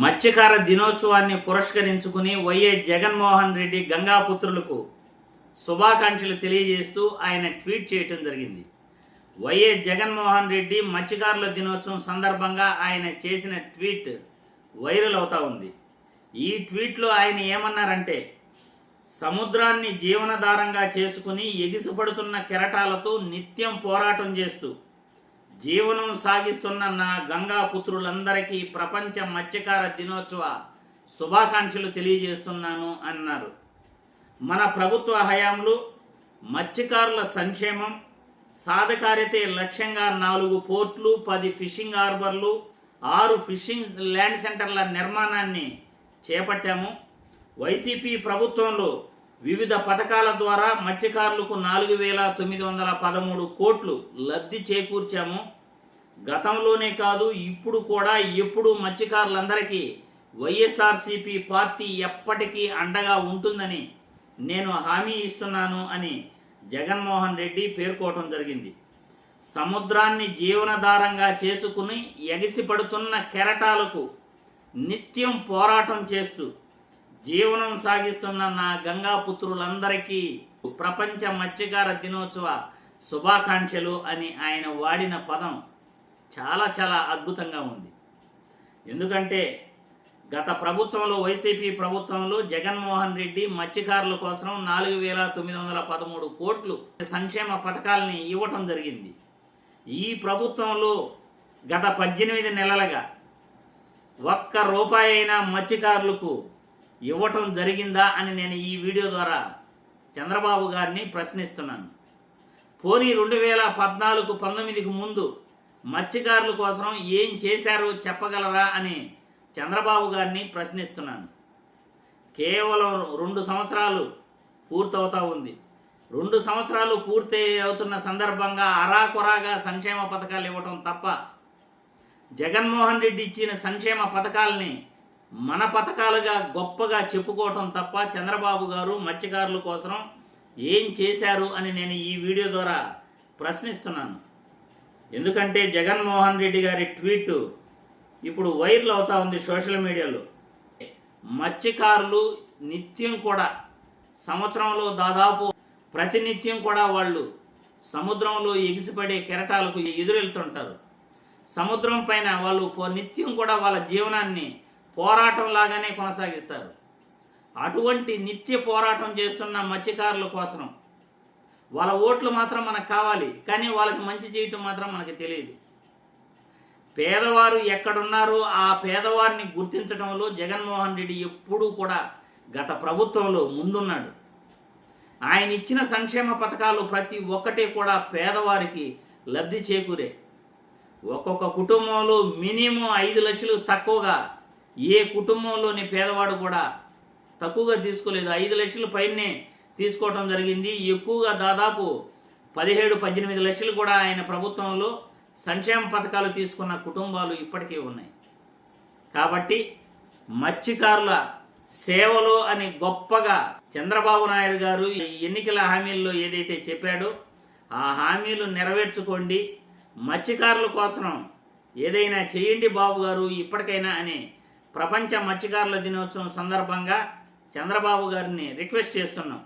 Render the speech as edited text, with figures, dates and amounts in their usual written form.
మత్స్యకార దినోత్సవాన్ని పురస్కరించుకుని వైఎస్ జగన్మోహన్ రెడ్డి గంగాపుత్రులకు శుభాకాంక్షలు తెలియజేస్తూ ఆయన ట్వీట్ చేయటం జరిగింది. వైఎస్ జగన్మోహన్ రెడ్డి మత్స్యకారుల దినోత్సవం సందర్భంగా ఆయన చేసిన ట్వీట్ వైరల్ అవుతా ఉంది. ఈ ట్వీట్లో ఆయన ఏమన్నారంటే, సముద్రాన్ని జీవనాధారంగా చేసుకుని ఎగిసిపడుతున్న కెరటాలతో నిత్యం పోరాటం చేస్తూ జీవనం సాగిస్తున్న నా గంగా పుత్రులందరికీ ప్రపంచ మత్స్యకార దినోత్సవ శుభాకాంక్షలు తెలియజేస్తున్నాను అన్నారు. మన ప్రభుత్వ హయాంలో మత్స్యకారుల సంక్షేమం సాధికారితే లక్ష్యంగా 4 పోర్ట్లు, 10 ఫిషింగ్ హార్బర్లు, 6 ఫిషింగ్ ల్యాండ్ సెంటర్ల నిర్మాణాన్ని చేపట్టాము. వైసీపీ ప్రభుత్వంలో వివిధ పథకాల ద్వారా మత్స్యకారులకు 4,913 కోట్లు లబ్ధి చేకూర్చాము. గతంలోనే కాదు, ఇప్పుడు కూడా ఎప్పుడు మత్స్యకారులందరికీ వైఎస్ఆర్సీపీ పార్టీ ఎప్పటికీ అండగా ఉంటుందని నేను హామీ ఇస్తున్నాను అని జగన్మోహన్ రెడ్డి పేర్కోవటం జరిగింది. సముద్రాన్ని జీవనాధారంగా చేసుకుని ఎగిసిపడుతున్న కెరటాలకు నిత్యం పోరాటం చేస్తూ జీవనం సాగిస్తున్న నా గంగా పుత్రులందరికీ ప్రపంచ మత్స్యకార దినోత్సవ శుభాకాంక్షలు అని ఆయన వాడిన పదం చాలా చాలా అద్భుతంగా ఉంది. ఎందుకంటే గత ప్రభుత్వంలో, వైసీపీ ప్రభుత్వంలో జగన్మోహన్ రెడ్డి మత్స్యకారుల కోసం 4,913 కోట్లు సంక్షేమ పథకాలని ఇవ్వటం జరిగింది. ఈ ప్రభుత్వంలో గత 18 నెలలుగా ఒక్క రూపాయి అయినా మత్స్యకారులకు ఇవ్వటం జరిగిందా అని నేను ఈ వీడియో ద్వారా చంద్రబాబు గారిని ప్రశ్నిస్తున్నాను. పోనీ 2014-19కు ముందు మత్స్యకారుల కోసం ఏం చేశారో చెప్పగలరా అని చంద్రబాబు గారిని ప్రశ్నిస్తున్నాను. కేవలం 2 సంవత్సరాలు పూర్తవుతా ఉంది. 2 సంవత్సరాలు పూర్తి అవుతున్న సందర్భంగా అరాకొరాగా సంక్షేమ పథకాలు ఇవ్వటం తప్ప, జగన్మోహన్ రెడ్డి ఇచ్చిన సంక్షేమ పథకాలని మన పథకాలుగా గొప్పగా చెప్పుకోవటం తప్ప చంద్రబాబు గారు మత్స్యకారుల కోసం ఏం చేశారు అని నేను ఈ వీడియో ద్వారా ప్రశ్నిస్తున్నాను. ఎందుకంటే జగన్మోహన్ రెడ్డి గారి ట్వీట్ ఇప్పుడు వైరల్ అవుతా ఉంది సోషల్ మీడియాలో. మత్స్యకారులు నిత్యం కూడా సంవత్సరంలో దాదాపు ప్రతినిత్యం కూడా వాళ్ళు సముద్రంలో ఎగిసిపడే కెరటాలకు ఎదురెళ్తుంటారు. సముద్రం పైన వాళ్ళు నిత్యం కూడా వాళ్ళ జీవనాన్ని పోరాటం లాగానే కొనసాగిస్తారు. అటువంటి నిత్య పోరాటం చేస్తున్న మత్స్యకారుల కోసం వాళ్ళ ఓట్లు మాత్రం మనకు కావాలి, కానీ వాళ్ళకి మంచి చేయటం మాత్రం మనకు తెలియదు. పేదవారు ఎక్కడున్నారో ఆ పేదవారిని గుర్తించడంలో జగన్మోహన్ రెడ్డి ఎప్పుడూ కూడా గత ప్రభుత్వంలో ముందున్నాడు. ఆయన ఇచ్చిన సంక్షేమ పథకాలు ప్రతి ఒక్కటి కూడా పేదవారికి లబ్ధి చేకూరే. ఒక్కొక్క కుటుంబంలో మినిమం 5 లక్షలు తక్కువగా ఏ కుటుంబంలోని పేదవాడు కూడా తక్కువగా తీసుకోలేదు. 5 లక్షల పైనే తీసుకోవడం జరిగింది. ఎక్కువగా దాదాపు 17-18 లక్షలు కూడా ఆయన ప్రభుత్వంలో సంక్షేమ పథకాలు తీసుకున్న కుటుంబాలు ఇప్పటికే ఉన్నాయి. కాబట్టి మత్స్యకారుల సేవలో అని గొప్పగా చంద్రబాబు నాయుడు గారు ఎన్నికల హామీల్లో ఏదైతే చెప్పాడో ఆ హామీలు నెరవేర్చుకోండి, మత్స్యకారుల కోసం ఏదైనా చేయండి బాబు గారు ఇప్పటికైనా అని ప్రపంచ మత్స్యకారుల దినోత్సవం సందర్భంగా చంద్రబాబు గారిని రిక్వెస్ట్ చేస్తున్నాం.